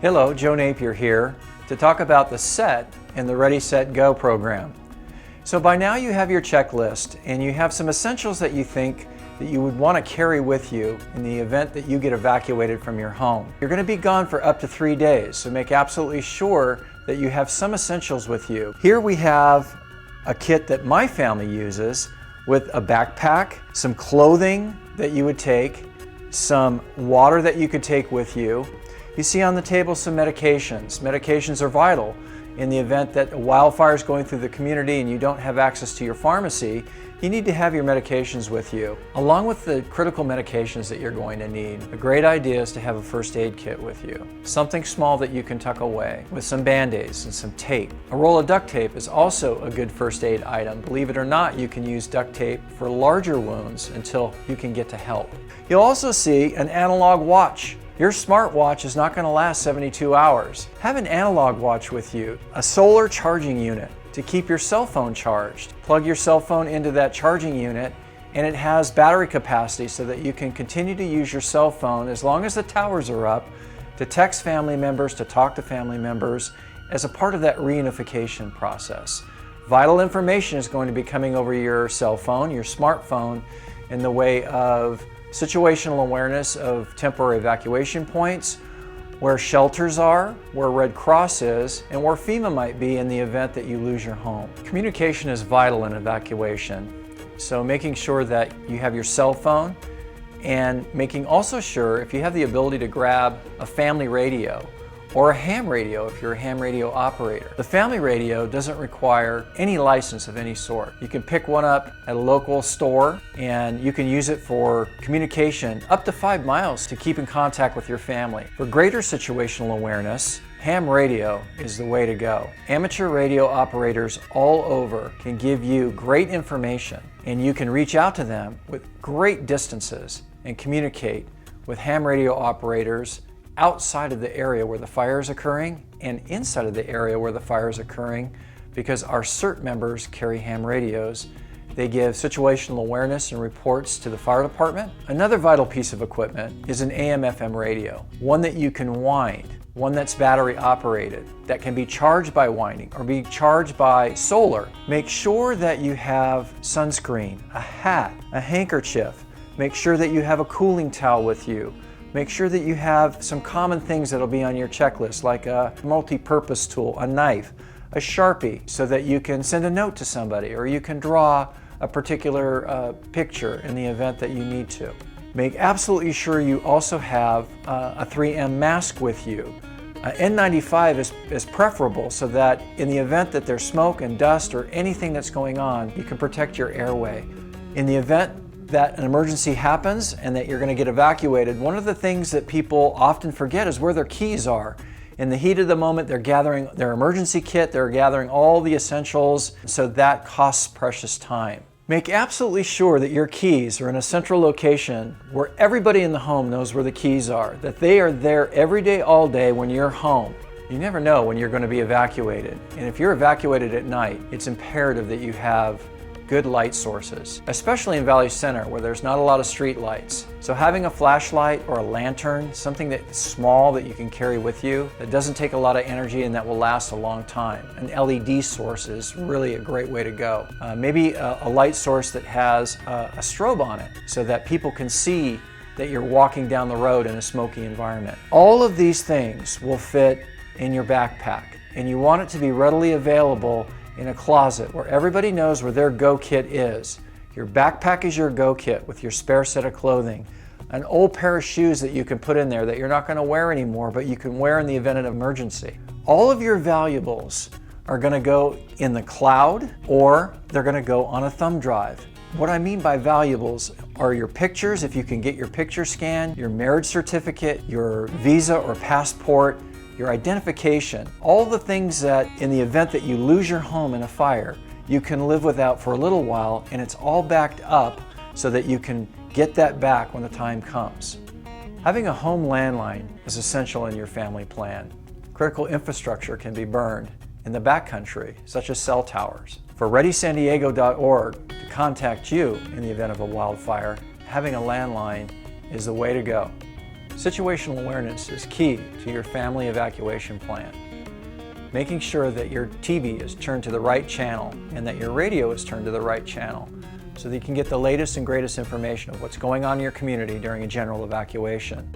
Hello, Joe Napier here to talk about the SET in the Ready, Set, Go program. So by now you have your checklist and you have some essentials that you think that you would want to carry with you in the event that you get evacuated from your home. You're going to be gone for up to 3 days, so make absolutely sure that you have some essentials with you. Here we have a kit that my family uses with a backpack, some clothing that you would take, some water that you could take with you. You see on the table some medications. Medications are vital in the event that a wildfire is going through the community and you don't have access to your pharmacy. You need to have your medications with you. Along with the critical medications that you're going to need, a great idea is to have a first aid kit with you. Something small that you can tuck away with some band-aids and some tape. A roll of duct tape is also a good first aid item. Believe it or not, you can use duct tape for larger wounds until you can get to help. You'll also see an analog watch. Your smartwatch is not going to last 72 hours. Have an analog watch with you, a solar charging unit to keep your cell phone charged. Plug your cell phone into that charging unit and it has battery capacity so that you can continue to use your cell phone as long as the towers are up to text family members, to talk to family members as a part of that reunification process. Vital information is going to be coming over your cell phone, your smartphone, in the way of situational awareness of temporary evacuation points, where shelters are, where Red Cross is, and where FEMA might be in the event that you lose your home. Communication is vital in evacuation, so making sure that you have your cell phone and making also sure if you have the ability to grab a family radio or a ham radio if you're a ham radio operator. The family radio doesn't require any license of any sort. You can pick one up at a local store and you can use it for communication up to 5 miles to keep in contact with your family. For greater situational awareness, ham radio is the way to go. Amateur radio operators all over can give you great information and you can reach out to them with great distances and communicate with ham radio operators outside of the area where the fire is occurring and inside of the area where the fire is occurring, because our CERT members carry ham radios. They give situational awareness and reports to the fire department. Another vital piece of equipment is an AM/FM radio, one that you can wind, one that's battery operated, that can be charged by winding or be charged by solar. Make sure that you have sunscreen, a hat, a handkerchief. Make sure that you have a cooling towel with you. Make sure that you have some common things that'll be on your checklist, like a multi-purpose tool, a knife, a Sharpie, so that you can send a note to somebody or you can draw a particular picture in the event that you need to. Make absolutely sure you also have a 3M mask with you. N95 is preferable so that in the event that there's smoke and dust or anything that's going on, you can protect your airway. In the event that an emergency happens and that you're going to get evacuated, one of the things that people often forget is where their keys are. In the heat of the moment, they're gathering their emergency kit, they're gathering all the essentials, so that costs precious time. Make absolutely sure that your keys are in a central location where everybody in the home knows where the keys are, that they are there every day, all day when you're home. You never know when you're going to be evacuated, and if you're evacuated at night, it's imperative that you have good light sources, especially in Valley Center where there's not a lot of street lights. So having a flashlight or a lantern, something that's small that you can carry with you, that doesn't take a lot of energy and that will last a long time. An LED source is really a great way to go. Maybe a light source that has a strobe on it so that people can see that you're walking down the road in a smoky environment. All of these things will fit in your backpack, and you want it to be readily available in a closet where everybody knows where their go kit is. Your backpack is your go kit with your spare set of clothing, an old pair of shoes that you can put in there that you're not going to wear anymore, but you can wear in the event of an emergency. All of your valuables are going to go in the cloud or they're going to go on a thumb drive. What I mean by valuables are your pictures, if you can get your picture scanned, your marriage certificate, your visa or passport, your identification, all the things that in the event that you lose your home in a fire, you can live without for a little while, and it's all backed up so that you can get that back when the time comes. Having a home landline is essential in your family plan. Critical infrastructure can be burned in the backcountry, such as cell towers. For ReadySanDiego.org to contact you in the event of a wildfire, having a landline is the way to go. Situational awareness is key to your family evacuation plan. Making sure that your TV is turned to the right channel and that your radio is turned to the right channel so that you can get the latest and greatest information of what's going on in your community during a general evacuation.